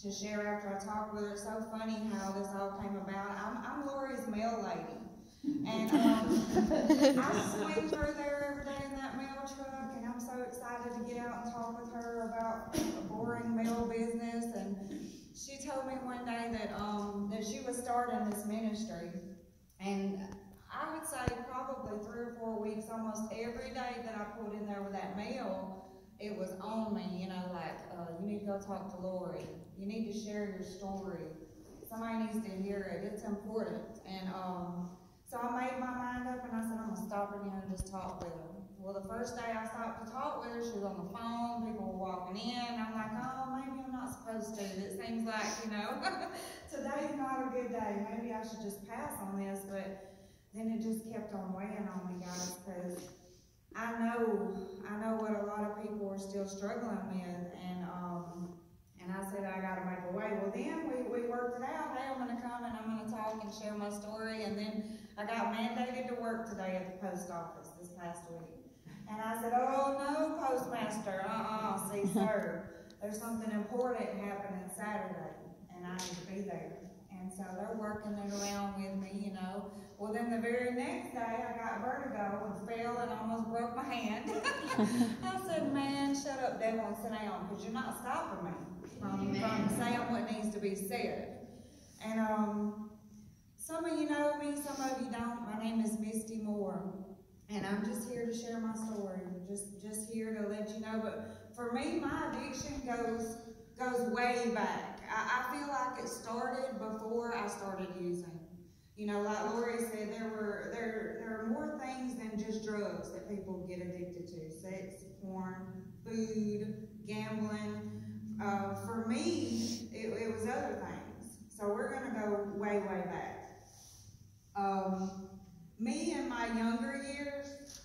to share after I talked with her. It's so funny how this all came about. I'm Lori's mail lady. And I swing through there every day in that mail truck, and I'm so excited to get out and talk with her about a boring mail business. And she told me one day that she was starting this ministry, and I would say probably 3 or 4 weeks, almost every day that I pulled in there with that mail, it was on me, you know, like, you need to go talk to Lori. You need to share your story. Somebody needs to hear it. It's important. And so I made my mind up, and I said, I'm going to stop in here and just talk with her. Well, the first day I stopped to talk with her, she was on the phone, people were walking in. I'm like, oh, maybe I'm not supposed to. It seems like, you know, today's not a good day. Maybe I should just pass on this. But then it just kept on weighing on me, guys, because I know what a lot of people are still struggling with, and I said I got to make a way. Well, then we worked it out. Hey, I'm going to come and I'm going to talk and share my story. And then I got mandated to work today at the post office this past week. And I said, oh no, postmaster, see, sir, there's something important happening Saturday, and I need to be there. And so they're working it around with me, you know. Well, then the very next day, I got vertigo and fell and almost broke my hand. I said, man, shut up, devil, and sit down, because you're not stopping me from saying what needs to be said. And some of you know me, some of you don't. My name is Misty Moore, and I'm just here to share my story, just here to let you know. But for me, my addiction goes way back. I feel like it started before I started using. You know, like Lori said, there are more things than just drugs that people get addicted to. Sex, porn, food, gambling. For me, it was other things. So we're going to go way, way back. Me in my younger years,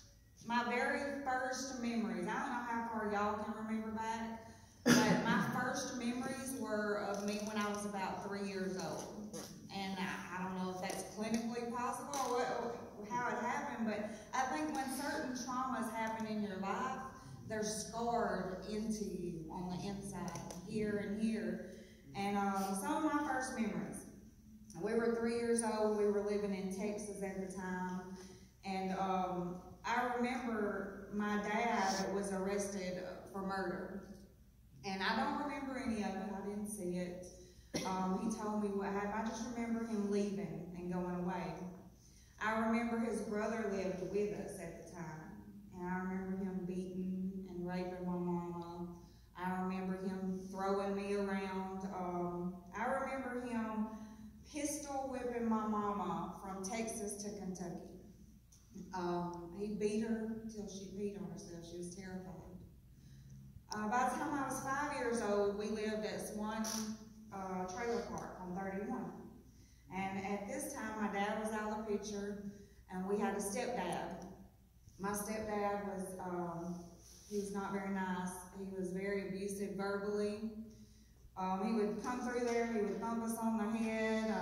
my very first memories, I don't know how far y'all can remember back, but my first memories were of me when I was about 3 years old. And I don't know if that's clinically possible or how it happened, but I think when certain traumas happen in your life, they're scarred into you on the inside, here and here. And some of my first memories, we were 3 years old, we were living in Texas at the time, and I remember my dad was arrested for murder. And I don't remember any of it, I didn't see it. He told me what happened. I just remember him leaving and going away. I remember his brother lived with us at the time, and I remember him beating and raping my mama. I remember him throwing me around. I remember him pistol whipping my mama from Texas to Kentucky. He beat her till she peed on herself. She was terrified. By the time I was 5 years old, we lived at Swan trailer park on 31. And at this time, my dad was out of the picture, and we had a stepdad. My stepdad he was not very nice. He was very abusive verbally. He would come through there, he would thump us on the head.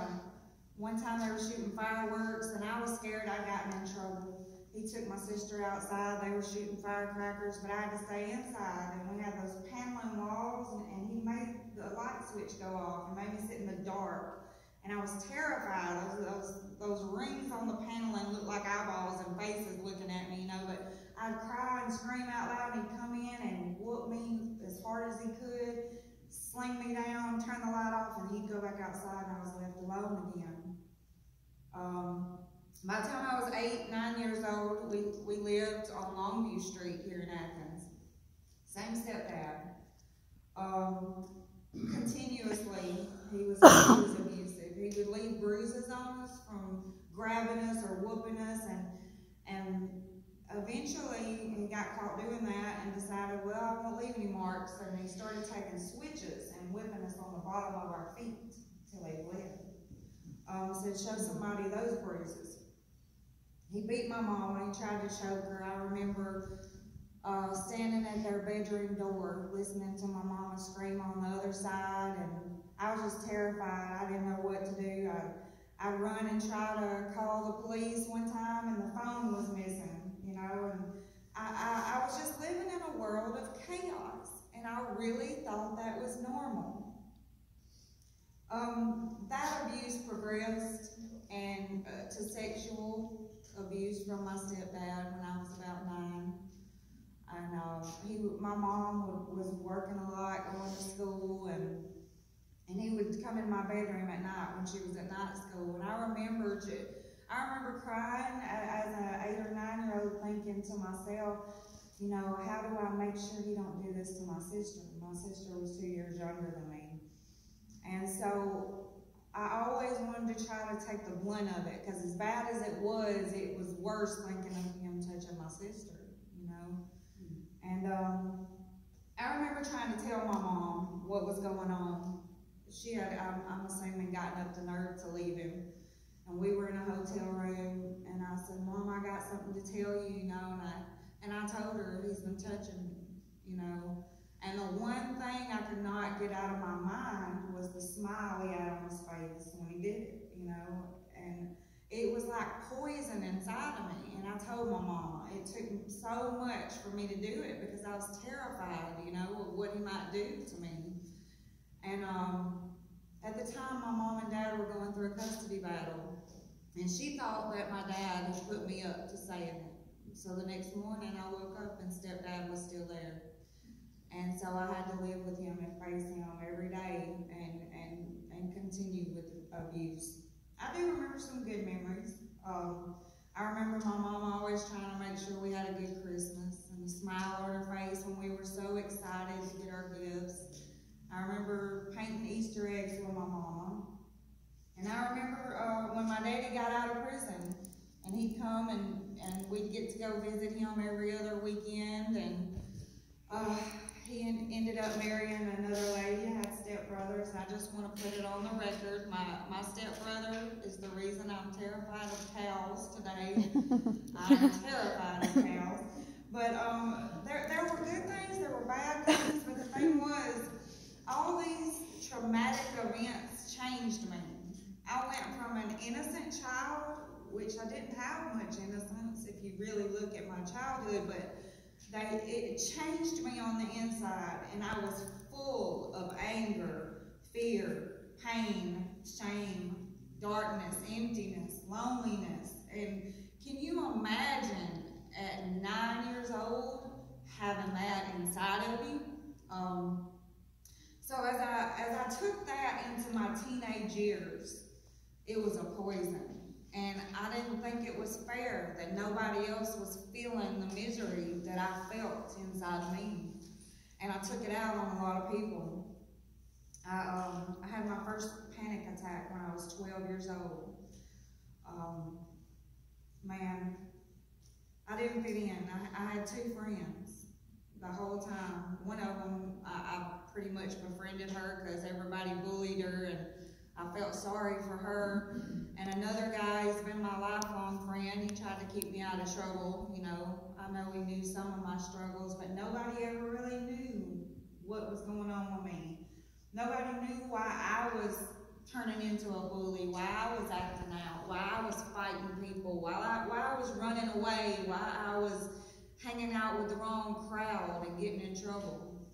One time they were shooting fireworks, and I was scared I'd gotten in trouble. He took my sister outside, they were shooting firecrackers, but I had to stay inside. And we had those paneling walls, and he made the light switch go off and made me sit in the dark. And I was terrified. Those rings on the paneling looked like eyeballs and faces looking at me, you know, but I'd cry and scream out loud, and he'd come in and whoop me as hard as he could, sling me down, turn the light off, and he'd go back outside, and I was left alone again. By the time I was 8, 9 years old, we lived on Longview Street here in Athens. Same stepdad. Continuously, he was abusive. He would leave bruises on us from grabbing us or whooping us, and eventually he got caught doing that and decided, well, I won't leave any marks, and he started taking switches and whipping us on the bottom of our feet till they bled. Said, show somebody those bruises. He beat my mama, he tried to choke her. I remember standing at their bedroom door, listening to my mama scream on the other side, and I was just terrified. I didn't know what to do. I run and try to call the police one time, and the phone was missing, you know, and I was just living in a world of chaos, and I really thought that was normal. That abuse progressed and to sexual abuse from my stepdad when I was about 9. And my mom was working a lot, going to school, and he would come in my bedroom at night when she was at night school. And I remember crying as an 8 or 9-year-old, thinking to myself, you know, how do I make sure he don't do this to my sister? My sister was 2 years younger than me. And so I always wanted to try to take the blunt of it, because as bad as it was worse thinking of him touching my sister, you know. And I remember trying to tell my mom what was going on. She had, I'm assuming, gotten up the nerve to leave him. And we were in a hotel room, and I said, Mom, I got something to tell you, you know. And I told her he's been touching me, you know. And the one thing I could not get out of my mind was the smile he had on his face when he did it, you know. And it was like poison inside of me. And I told my mama it took so much for me to do it, because I was terrified, you know, of what he might do to me. And at the time, my mom and dad were going through a custody battle. And she thought that my dad had put me up to saying it. So the next morning, I woke up and stepdad was still there. And so I had to live with him and face him every day and continue with the abuse. I do remember some good memories. I remember my mom always trying to make sure we had a good Christmas, and the smile on her face when we were so excited to get our gifts. I remember painting Easter eggs with my mama. And I remember when my daddy got out of prison, and he'd come and we'd get to go visit him every other weekend, and he ended up marrying another lady. I had stepbrothers, and I just want to put it on the record. My stepbrother is the reason I'm terrified of cows today. I'm terrified of cows. But there were good things, there were bad things, but the thing was, all these traumatic events changed me. I went from an innocent child, which I didn't have much innocence if you really look at my childhood, but it changed me on the inside, and I was full of anger, fear, pain, shame, darkness, emptiness, loneliness. And can you imagine at 9 years old having that inside of you? So as I took that into my teenage years, it was a poison. And I didn't think it was fair that nobody else was feeling the misery that I felt inside me. And I took it out on a lot of people. I had my first panic attack when I was 12 years old. Man, I didn't fit in. I had 2 friends the whole time. One of them, I pretty much befriended her because everybody bullied her, and I felt sorry for her. And another guy, he's been my lifelong friend. He tried to keep me out of trouble. You know, I know he knew some of my struggles, but nobody ever really knew what was going on with me. Nobody knew why I was turning into a bully, why I was acting out, why I was fighting people, why I was running away, why I was hanging out with the wrong crowd and getting in trouble.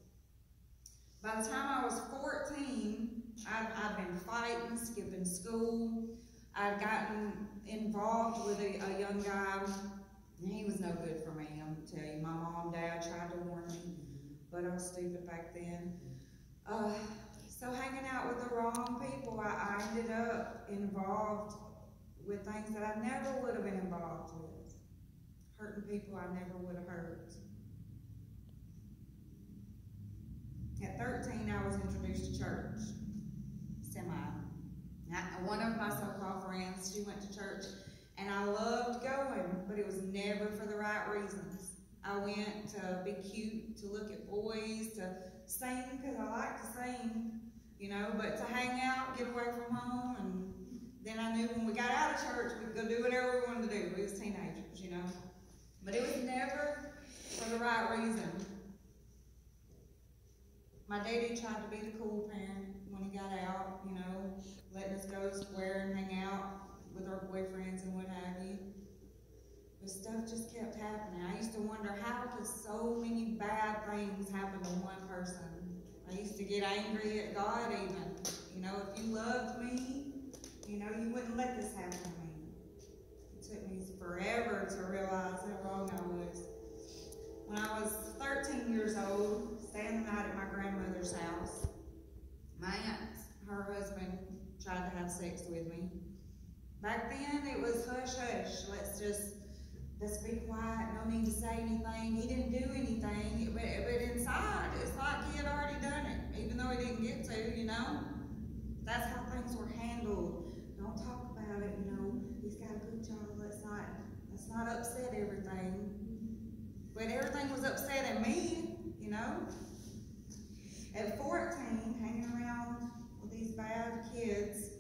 By the time I was 14, I'd been fighting, skipping school. I'd gotten involved with a young guy, and he was no good for me, I'm gonna tell you. My mom and dad tried to warn me, but I was stupid back then. So hanging out with the wrong people, I ended up involved with things that I never would have been involved with. Hurting people I never would have hurt. At 13, I was introduced to church. One of my so-called friends, she went to church, and I loved going, but it was never for the right reasons. I went to be cute, to look at boys, to sing, because I like to sing, you know, but to hang out, get away from home, and then I knew when we got out of church, we could go do whatever we wanted to do. We was teenagers, you know. But it was never for the right reason. My daddy tried to be the cool parent when he got out, you know, letting us go square and hang out with our boyfriends and what have you. But stuff just kept happening. I used to wonder, how could so many bad things happen to one person? I used to get angry at God even. You know, if you love loved me. You know, you wouldn't let this happen to me. It took me forever to realize how wrong I was. When I was 13 years old, staying the night at my grandmother's house, my aunt, her husband, tried to have sex with me. Back then, it was hush hush. Let's be quiet. No need to say anything. He didn't do anything, but inside, it's like he had already done it, even though he didn't get to. You know, that's how things were handled. Don't talk about it. You know, he's got a good job. Let's not upset everything. But everything was upsetting me. You know. At 14, hanging around with these bad kids,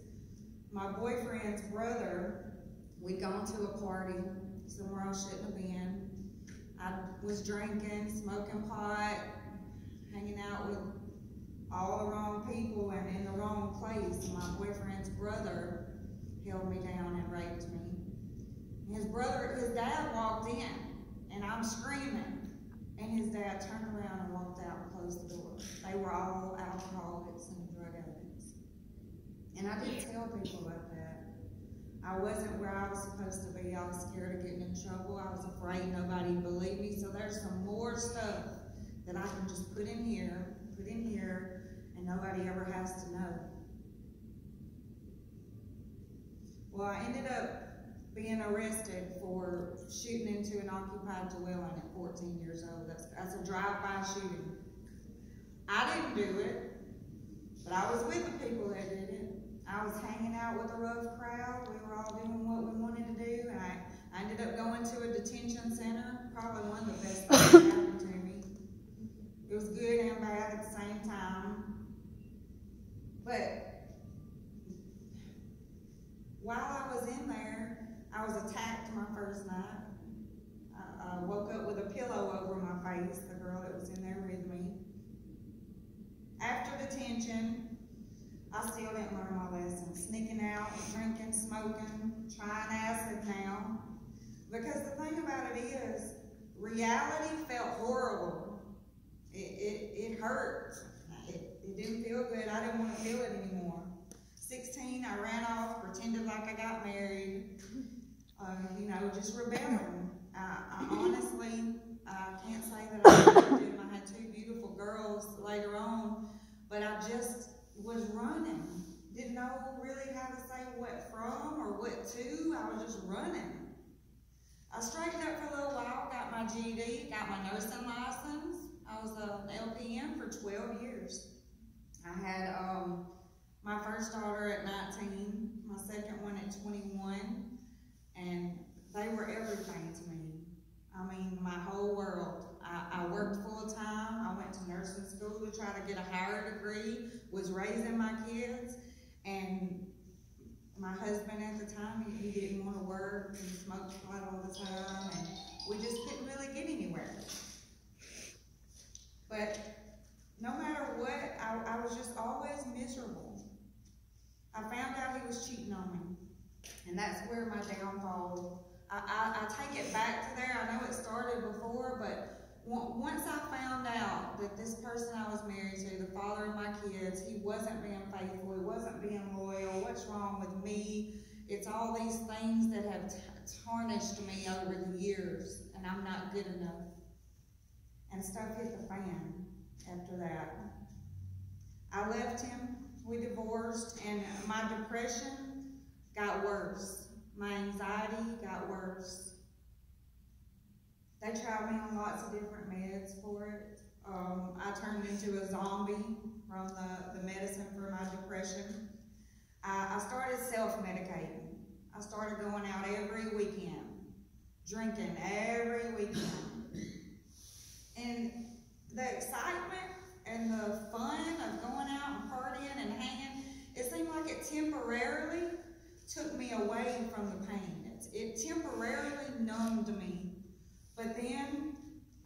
my boyfriend's brother, we'd gone to a party somewhere I shouldn't have been. I was drinking, smoking pot, hanging out with all the wrong people and in the wrong place. My boyfriend's brother held me down and raped me. His dad walked in, and I'm screaming. And his dad turned around and walked out and closed the door. They were all alcoholics and drug addicts. And I didn't tell people about that. I wasn't where I was supposed to be. I was scared of getting in trouble. I was afraid nobody would believe me. So there's some more stuff that I can just put in here, and nobody ever has to know. Well, I ended up being arrested for shooting into an occupied dwelling at 14 years old. That's a drive-by shooting. I didn't do it, but I was with the people that did it. I was hanging out with a rough crowd. We were all doing what we wanted to do, and I ended up going to a detention center, probably one of the best things that happened to me. It was good and bad at the same time. But while I was in there, I was attacked my first night. I woke up with a pillow over my face, the girl that was in there with me. After detention, I still didn't learn my lesson. Sneaking out, drinking, smoking, trying acid now. Because the thing about it is, reality felt horrible. It hurt. It didn't feel good. I didn't want to feel it anymore. 16, I ran off, pretended like I got married. You know, just rebelling. I honestly, I can't say that I loved him. I had two beautiful girls later on, but I just was running. Didn't know really how to say what from or what to. I was just running. I straightened up for a little while, got my GED, got my nursing license. I was an LPN for 12 years. I had my first daughter at 19, my second one at 21, and they were everything to me. I mean, my whole world. I worked full time. I went to nursing school to try to get a higher degree, was raising my kids, and my husband at the time, he didn't want to work and smoked pot all the time, and we just couldn't really get anywhere. But no matter what, I was just always miserable. I found out he was cheating on me, and that's where my downfall. I take it back to there. I know it started before, but once I found out that this person I was married to, the father of my kids, he wasn't being faithful, he wasn't being loyal, what's wrong with me? It's all these things that have tarnished me over the years, and I'm not good enough. And stuff hit the fan after that. I left him, we divorced, and my depression got worse. My anxiety got worse. They tried me on lots of different meds for it. I turned into a zombie from the medicine for my depression. I started self-medicating. I started going out every weekend, drinking every weekend. And the excitement and the fun of going out and partying and hanging, it seemed like it temporarily took me away from the pain. It temporarily numbed me. But then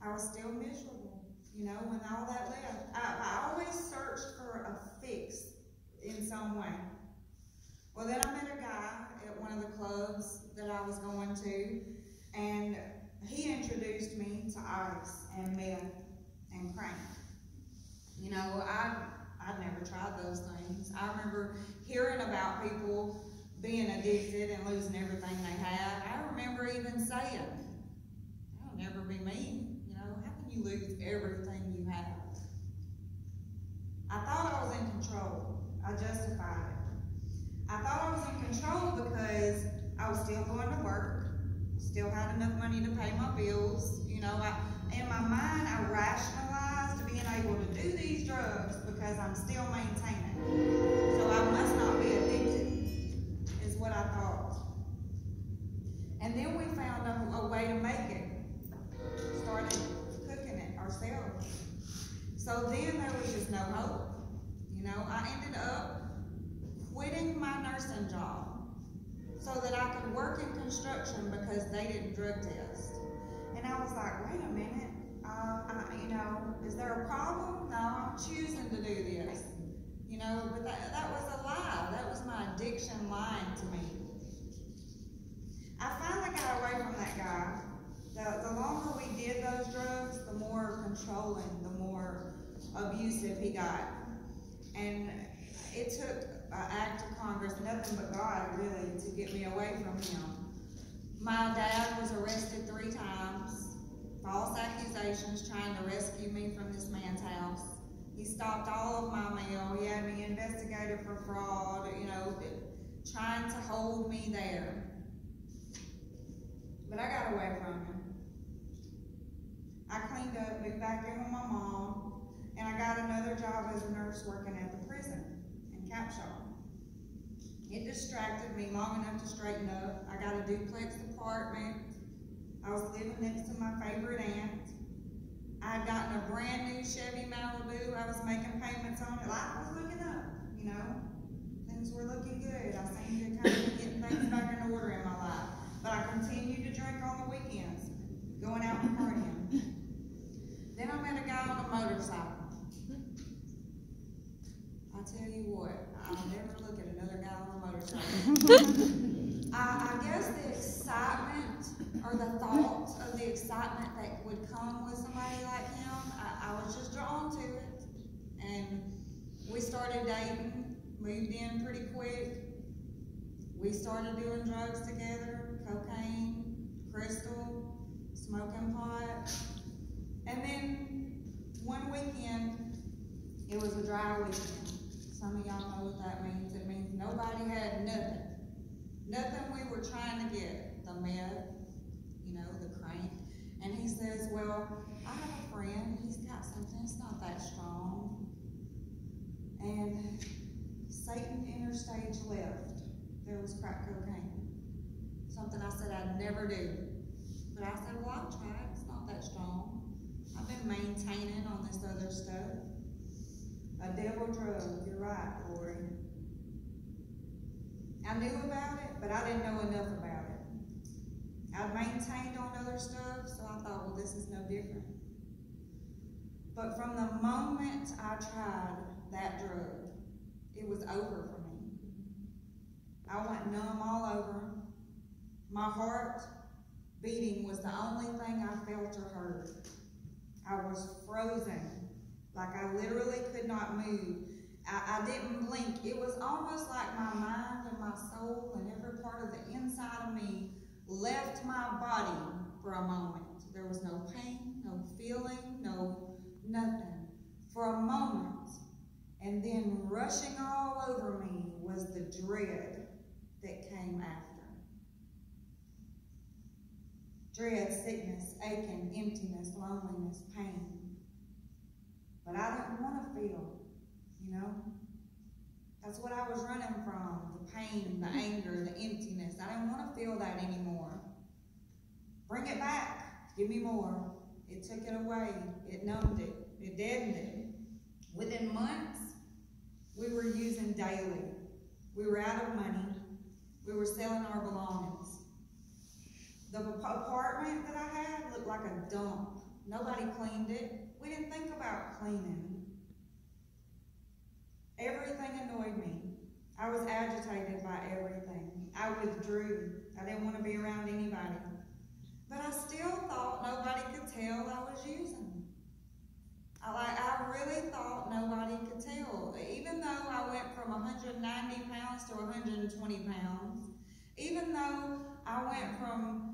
I was still miserable, you know, when all that left. I always searched for a fix in some way. Well, then I met a guy at one of the clubs that I was going to, and he introduced me to ice and meth and crack. You know, I I'd never tried those things. I remember hearing about people being addicted and losing everything they had. I remember even saying, that'll never be me. You know, how can you lose everything you have? I thought I was in control. I justified it. I thought I was in control because I was still going to work, still had enough money to pay my bills. You know, in my mind, I rationalized being able to do these drugs because I'm still maintaining. So I must not be addicted, is what I thought. And then we found a way to make it. Started cooking it ourselves. So then there was just no hope. You know, I ended up quitting my nursing job so that I could work in construction because they didn't drug test. And I was like, wait a minute, you know, is there a problem? No, I'm choosing to do this. You know, but that was a lie. That was my addiction lying to me. I finally got away from that guy. The longer we did those drugs, the more controlling, the more abusive he got. And it took an act of Congress, nothing but God, really, to get me away from him. My dad was arrested 3 times, false accusations trying to rescue me from this man's house. He stopped all of my mail. He had me investigated for fraud, you know, trying to hold me there. But I got away from him. I cleaned up, moved back in with my mom, and I got another job as a nurse working at the prison in Capshaw. It distracted me long enough to straighten up. I got a duplex apartment. I was living next to my favorite aunt. I had gotten a brand new Chevy Malibu. I was making payments on it. Life was looking up, you know. Things were looking good. I seemed to kind of be getting things back in order in my life. But I continued to drink on the weekends, going out and partying. Then I met a guy on a motorcycle. I tell you what, I'll never look at another guy on a motorcycle. I guess the excitement or the thought of the excitement that would come with somebody like him, I was just drawn to it. And we started dating, moved in pretty quick. We started doing drugs together, cocaine, crystal, smoking pot. And then one weekend, it was a dry weekend. Some of y'all know what that means. It means nobody had nothing. Nothing we were trying to get. The meth, you know, the crank. And he says, well, I have a friend. He's got something. It's not that strong. And Satan entered stage left. There was crack cocaine. Something I said I'd never do. But I said, well, I'll try it. It's not that strong. I've been maintaining on this other stuff. A devil drug, you're right, Lori. I knew about it, but I didn't know enough about it. I'd maintained on other stuff, so I thought, well, this is no different. But from the moment I tried that drug, it was over for me. I went numb all over. My heart beating was the only thing I felt or heard. I was frozen, like I literally could not move. I didn't blink. It was almost like my mind and my soul and every part of the inside of me left my body for a moment. There was no pain, no feeling, no nothing. For a moment. And then rushing all over me was the dread that came after. Dread, sickness, aching, emptiness, loneliness, pain. But I didn't want to feel, you know. That's what I was running from, the pain, the anger, the emptiness. I didn't want to feel that anymore. Bring it back. Give me more. It took it away. It numbed it. It deadened it. Within months, we were using daily. We were out of money. We were selling our belongings. The apartment that I had looked like a dump. Nobody cleaned it. We didn't think about cleaning. Everything annoyed me. I was agitated by everything. I withdrew. I didn't want to be around anybody. But I still thought nobody could tell I was using. I really thought nobody could tell. Even though I went from 190 pounds to 120 pounds, even though I went from,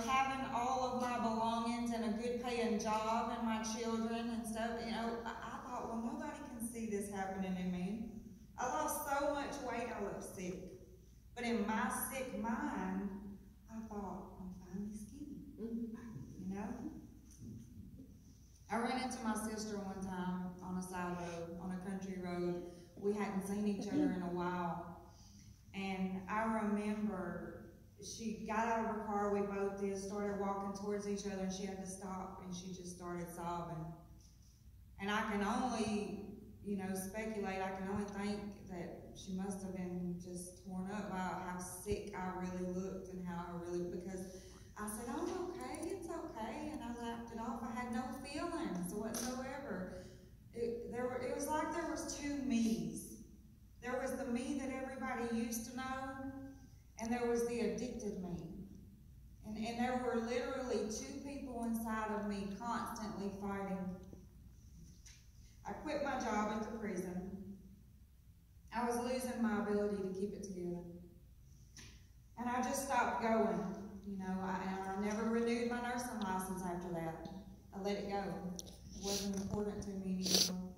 having all of my belongings and a good paying job and my children and stuff, I thought, well, nobody can see this happening in me. I lost so much weight, I looked sick. But in my sick mind, I thought, I'm finally skinny, I ran into my sister one time on a side road, on a country road. We hadn't seen each other in a while. And I remember she got out of her car, we both did, started walking towards each other, and she had to stop, and she just started sobbing. And I can only, speculate, I can only think that she must have been just torn up by how sick I really looked and how I really, because I said, I'm okay, it's okay, and I laughed it off. I had no feelings whatsoever. It was like there was two me's. There was the me that everybody used to know, and there was the addicted me. And there were literally two people inside of me constantly fighting. I quit my job at the prison. I was losing my ability to keep it together. And I just stopped going. I never renewed my nursing license after that. I let it go. It wasn't important to me anymore.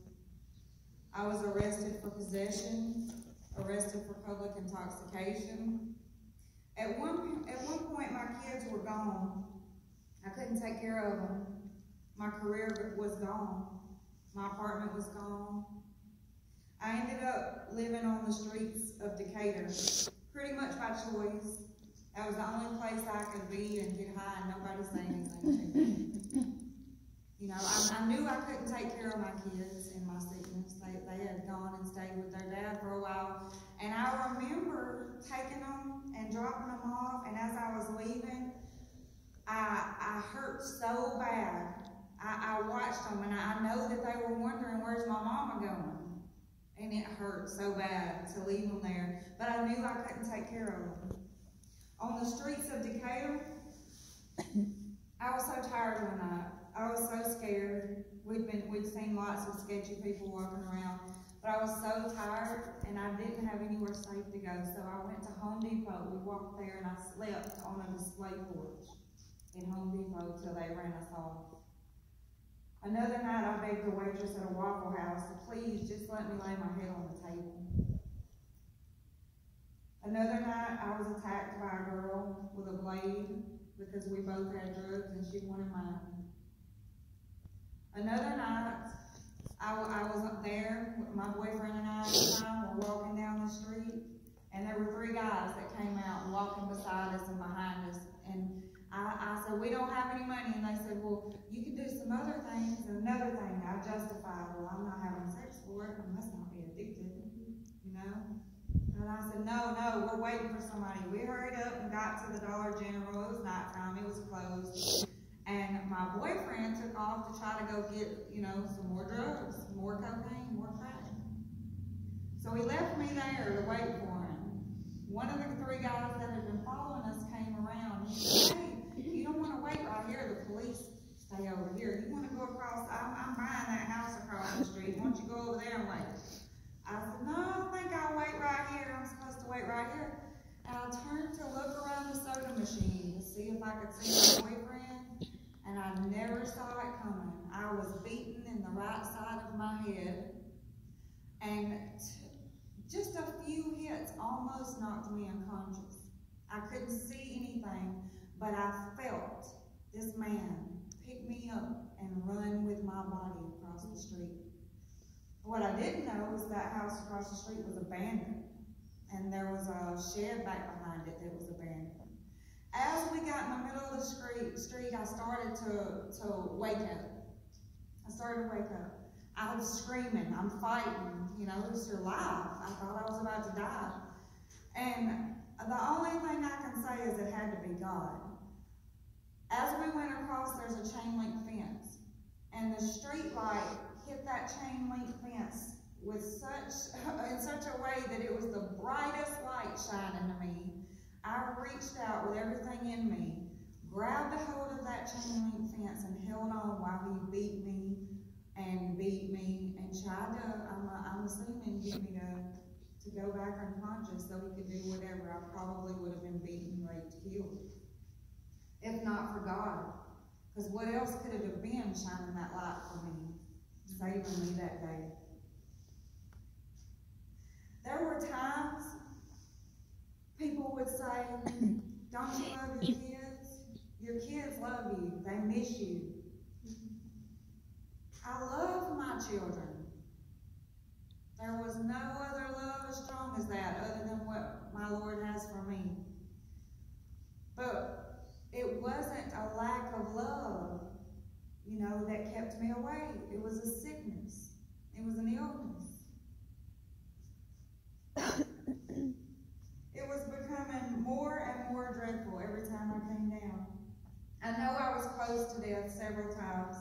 I was arrested for possession, arrested for public intoxication. At one point, my kids were gone. I couldn't take care of them. My career was gone. My apartment was gone. I ended up living on the streets of Decatur, pretty much by choice. That was the only place I could be and get high and nobody say anything to me. I knew I couldn't take care of my kids in my sickness. They had gone and stayed with their dad for a while. And I remember taking them and dropping them off, and as I was leaving, I hurt so bad. I watched them, and I know that they were wondering, where's my mama going? And it hurt so bad to leave them there. But I knew I couldn't take care of them. On the streets of Decatur, I was so tired one night. I was so scared. We'd seen lots of sketchy people walking around, but I was so tired and I didn't have anywhere safe to go. So I went to Home Depot. We walked there and I slept on a display porch in Home Depot till they ran us off. Another night I begged the waitress at a Waffle House to please just let me lay my head on the table. Another night I was attacked by a girl with a blade because we both had drugs and she wanted mine. Another night I was up there, my boyfriend and I at the time were walking down the street, and there were three guys that came out walking beside us and behind us. And I said, we don't have any money. And they said, well, you can do some other things. And another thing, I justified, well, I'm not having sex for it. I must not be addicted, And I said, no, we're waiting for somebody. We hurried up and got to the Dollar General. It was nighttime. It was closed. And my boyfriend took off to try to go get, some more drugs, more cocaine, more crack. So he left me there to wait for him. One of the three guys that had been following us came around. He said, hey, you don't want to wait right here. The police stay over here. You want to go across, I'm buying that house across the street. Why don't you go over there and wait? I said, no, I don't think I'll wait right here. I'm supposed to wait right here. And I turned to look around the soda machine to see if I could see my boyfriend, and I never saw it coming. I was beaten in the right side of my head, and just a few hits almost knocked me unconscious. I couldn't see anything, but I felt this man pick me up and run with my body across the street. What I didn't know was that house across the street was abandoned, and there was a shed back behind it that was abandoned. As we got in the middle of the street, I started to wake up. I was screaming, I'm fighting, it's your life. I thought I was about to die. And the only thing I can say is it had to be God. As we went across, there's a chain link fence, and the street light hit that chain link fence with in such a way that it was the brightest light shining to me. I reached out with everything in me, grabbed a hold of that chain link fence and held on while he beat me and beat me and tried to, I'm assuming, get me to go back unconscious so he could do whatever. I probably would have been beaten, raped, killed. If not for God. Because what else could it have been shining that light for me, saving me that day? There were times people would say, don't you love your kids? Your kids love you. They miss you. I love my children. There was no other love as strong as that other than what my Lord has for me. But it wasn't a lack of love, you know, that kept me away. It was a sickness. It was an illness. It was becoming more and more dreadful every time I came down. I know I was close to death several times.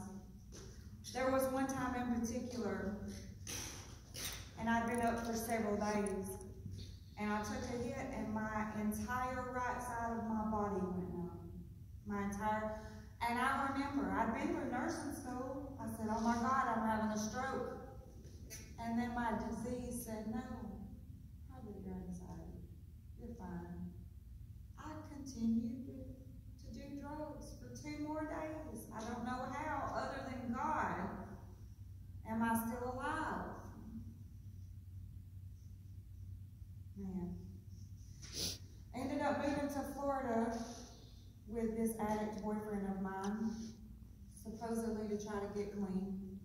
There was one time in particular, and I'd been up for several days, and I took a hit and my entire right side of my body went numb. And I remember, I'd been through nursing school. I said, oh my God, I'm having a stroke. And then my disease said, no, probably your anxiety. You're fine. I continued to do drugs for 2 more days. I don't know how, other than God, am I still alive. Man. Ended up moving to Florida with this addict boyfriend of mine, supposedly to try to get clean.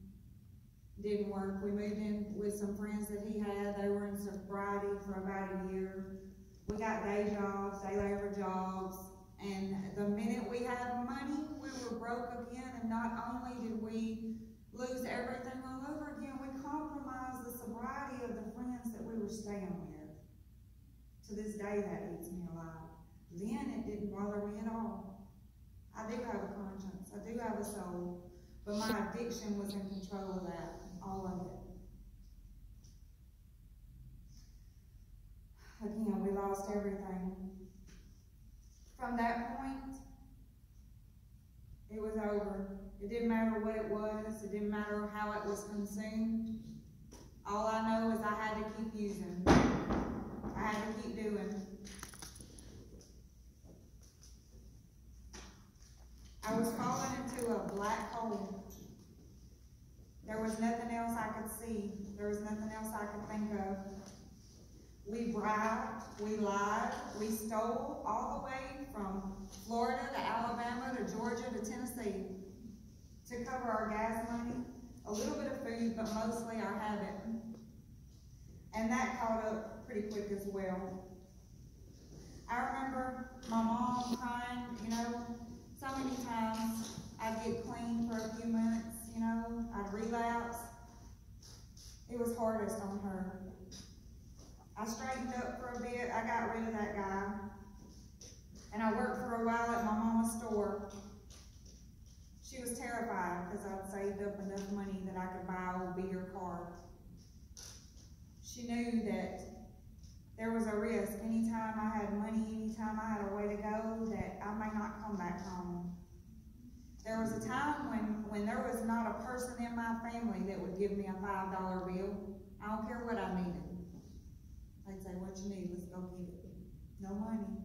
Didn't work. We moved in with some friends that he had. They were in sobriety for about a year. We got day jobs, day labor jobs, and the minute we had money, we were broke again, and not only did we lose everything all over again, we compromised the sobriety of the friends that we were staying with. To this day, that eats me alive. Then it didn't bother me at all. I do have a conscience. I do have a soul. But my addiction was in control of that, all of it. Again, we lost everything. From that point, it was over. It didn't matter what it was. It didn't matter how it was consumed. All I know is I had to keep using. I had to keep doing. I was falling into a black hole. There was nothing else I could see. There was nothing else I could think of. We bribed, we lied, we stole all the way from Florida to Alabama to Georgia to Tennessee to cover our gas money, a little bit of food, but mostly our habit. And that caught up pretty quick as well. I remember my mom crying, you know, so many times. I'd get clean for a few minutes, you know, I'd relapse. It was hardest on her. I straightened up for a bit. I got rid of that guy. And I worked for a while at my mama's store. She was terrified because I'd saved up enough money that I could buy a old beater car. She knew that there was a risk. Anytime I had money, anytime I had a way to go, that I may not come back home. There was a time when there was not a person in my family that would give me a $5 bill. I don't care what I needed. They'd say, what you need, let's go get it. No money.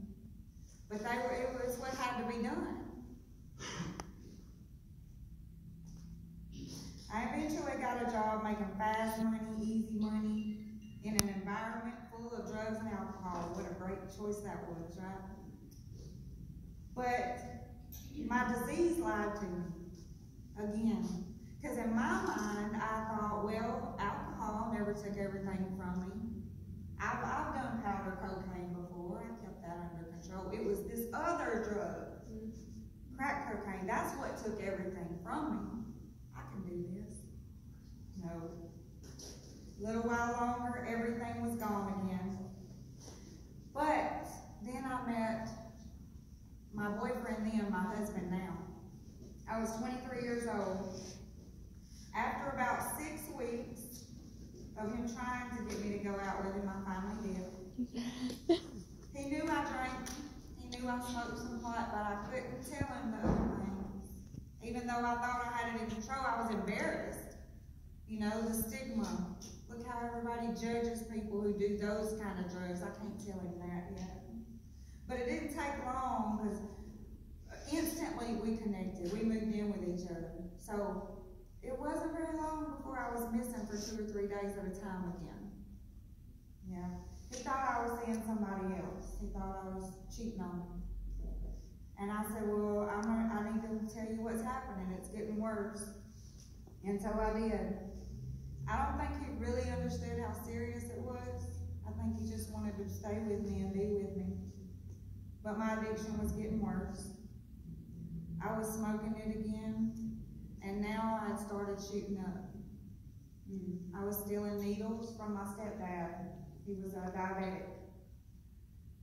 But it was what had to be done. I eventually got a job making fast money, easy money, in an environment full of drugs and alcohol. What a great choice that was, right? But my disease lied to me again. Because in my mind, I thought, well, alcohol never took everything from me. I've done powder cocaine before. I kept that under control. It was this other drug, crack cocaine. That's what took everything from me. I can do this. No. A little while longer, everything was gone again. But then I met my boyfriend then, my husband now. I was 23 years old. After about 6 weeks of him trying to get me to go out with him, I finally did. He knew I drank. He knew I smoked some pot, but I couldn't tell him the other things. Even though I thought I had it in control, I was embarrassed You know, the stigma. Look how everybody judges people who do those kind of drugs. I can't tell him that yet. But it didn't take long because instantly we connected. We moved in with each other. So it wasn't very long before I was missing for 2 or 3 days at a time again. Yeah. He thought I was seeing somebody else. He thought I was cheating on him. And I said, well, I need to tell you what's happening. It's getting worse. And so I did. I don't think he really understood how serious it was. I think he just wanted to stay with me and be with me. But my addiction was getting worse. I was smoking it again, and now I had started shooting up. I was stealing needles from my stepdad. He was a diabetic.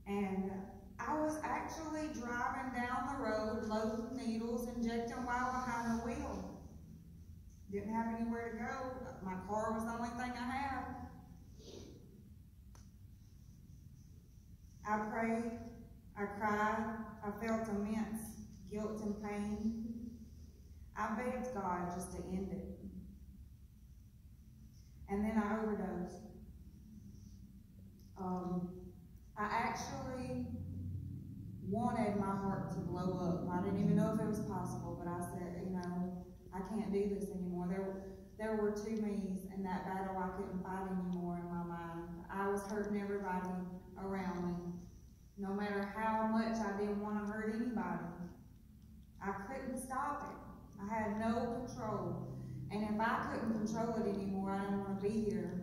And I was actually driving down the road, loading needles, injecting while behind the wheel. Didn't have anywhere to go. My car was the only thing I had. I prayed, I cried, I felt immense guilt and pain. I begged God just to end it. And then I overdosed. I actually wanted my heart to blow up. I didn't even know if it was possible, but I said, you know, I can't do this anymore. There were two me's in that battle I couldn't fight anymore in my mind. I was hurting everybody around me. No matter how much I didn't want to hurt anybody, I couldn't stop it. I had no control. And if I couldn't control it anymore, I didn't want to be here.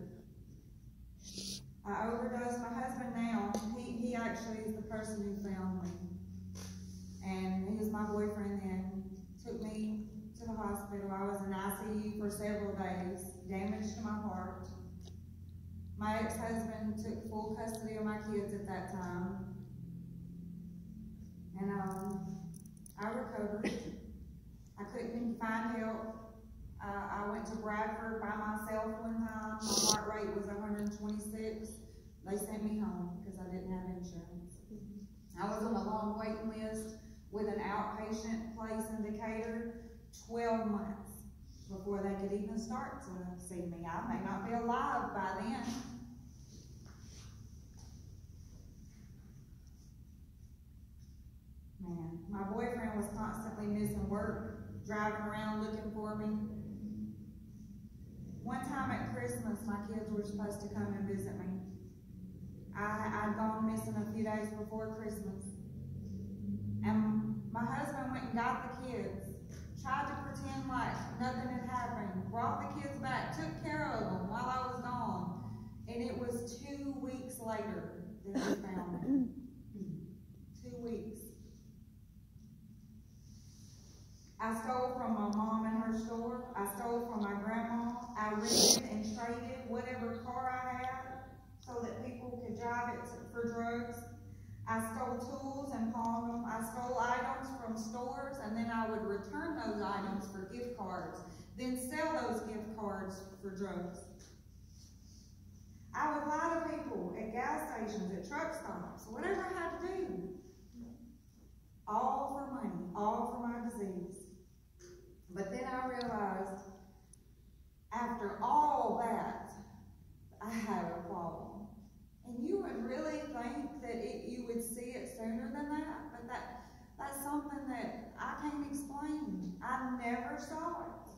I overdosed. My husband now, he actually is the person who found me. And he was my boyfriend then. Took me to the hospital. I was in ICU for several days, damage to my heart. My ex-husband took full custody of my kids at that time. And I recovered. I couldn't even find help. I went to Bradford by myself one time. My heart rate was 126. They sent me home because I didn't have insurance. I was on a long waiting list with an outpatient place in Decatur, 12 months before they could even start to see me. I may not be alive by then. Man, my boyfriend was constantly missing work, driving around looking for me. One time at Christmas, my kids were supposed to come and visit me. I'd gone missing a few days before Christmas. And my husband went and got the kids, tried to pretend like nothing had happened, brought the kids back, took care of them while I was gone. And it was 2 weeks later that he found me. 2 weeks. I stole from my mom in her store. I stole from my grandma. I rented and traded whatever car I had so that people could drive it for drugs. I stole tools and pawned them. I stole items from stores, and then I would return those items for gift cards, then sell those gift cards for drugs. I would lie to people at gas stations, at truck stops, whatever I had to do. All for money, all for my disease. But then I realized, after all that, I had a problem. And you would really think that you would see it sooner than that, but that's something that I can't explain. I never saw it.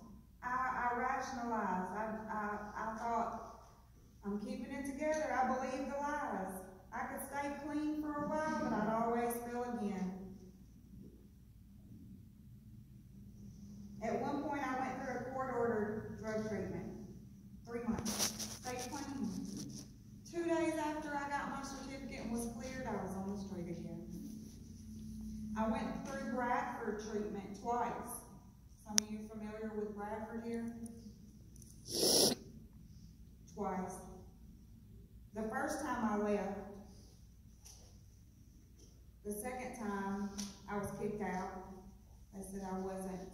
I rationalized. I thought, I'm keeping it together. I believed the lies. I could stay clean for a while, but I'd always spill again. At one point, I went through a court-ordered drug treatment. 3 months. Stay clean. 2 days after I got my certificate and was cleared, I was on the street again. I went through Bradford treatment twice. Some of you familiar with Bradford here? Twice. The first time I left. The second time, I was kicked out. They said I wasn't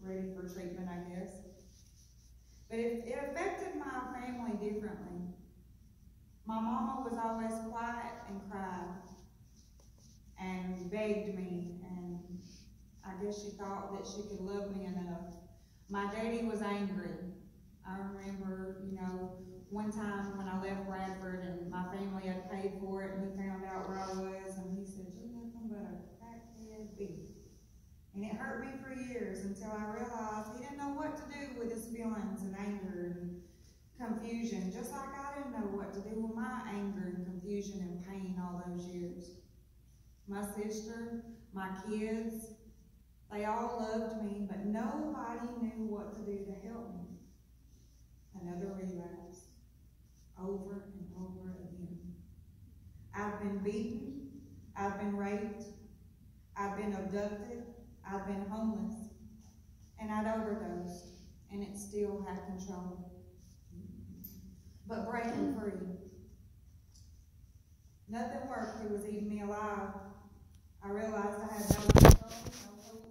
ready for treatment, I guess. But it affected my family differently. My mama was always quiet and cried and begged me, and I guess she thought that she could love me enough. My daddy was angry. I remember, one time when I left Bradford and my family had paid for it, and he found out where I was, and he said, "You're nothing but a crackhead thief." And it hurt me for years until I realized he didn't know what to do with his feelings and anger and confusion, just like I didn't know what to do with my anger and confusion and pain all those years. My sister, my kids, they all loved me, but nobody knew what to do to help me. Another relapse, over and over again. I've been beaten, I've been raped, I've been abducted, I've been homeless, and I'd overdosed, and it still had control. But breaking free, nothing worked. It was eating me alive. I realized I had no control, no hope.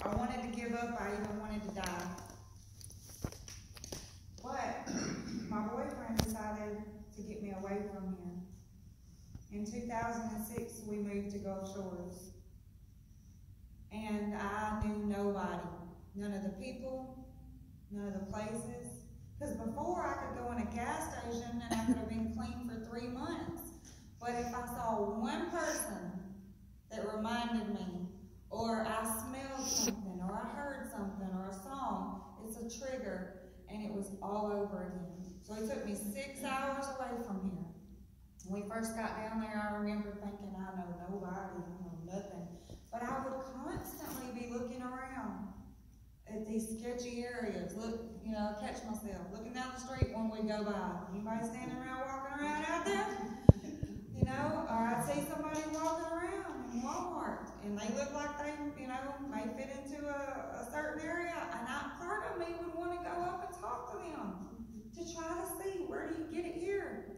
I wanted to give up. I even wanted to die. But my boyfriend decided to get me away from him. In 2006, we moved to Gulf Shores. And I knew nobody. None of the people, none of the places. Because before I could go in a gas station and I could have been clean for 3 months. But if I saw one person that reminded me, or I smelled something, or I heard something, or a song, it's a trigger, and it was all over again. So it took me 6 hours away from here. When we first got down there, I remember thinking, I know nobody, I know nothing. But I would constantly be looking around at these sketchy areas, catch myself looking down the street when we go by. Anybody standing around, walking around out there? Or I'd see somebody walking around in Walmart, and they look like they, may fit into a certain area, and part of me would want to go up and talk to them to try to see, where do you get it here?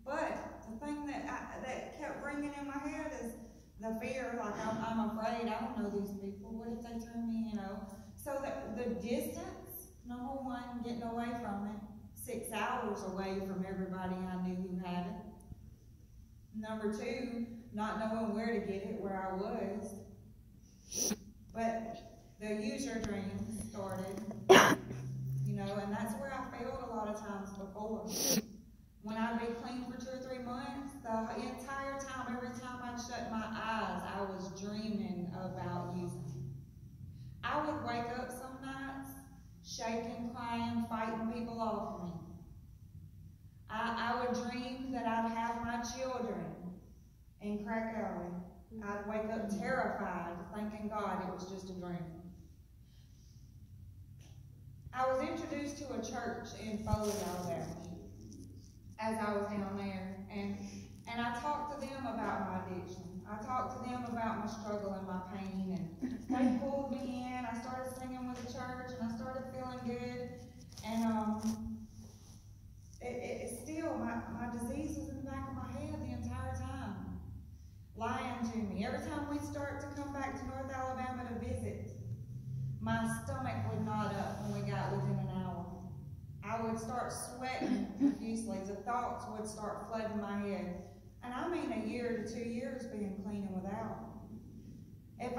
But the thing that kept ringing in my head is the fear, like I'm afraid, I don't know these people, what if they threw me, So the distance, number one, getting away from it, 6 hours away from everybody I knew who had it. Number two, not knowing where to get it, where I was. But the user dream started, and that's where I failed a lot of times before. When I'd be clean for 2 or 3 months, the entire time, every time I'd shut my eyes, I was dreaming about using. I would wake up some nights, shaking, crying, fighting people off me. I would dream that I'd have my children in Crack Alley. I'd wake up terrified, thanking God it was just a dream. I was introduced to a church in Foley, Alabama, as I was down there, and I talked to them about my addiction. I talked to them about my struggle and my pain, and they pulled me in. I started singing with the church, and I started feeling good, and it's still, my disease was in the back of my head the entire time, lying to me. Every time we'd start to come back to North Alabama to visit, my stomach would knot up when we got within an hour. I would start sweating profusely. The thoughts would start flooding my head. And I mean 1 year to 2 years being clean and without. If I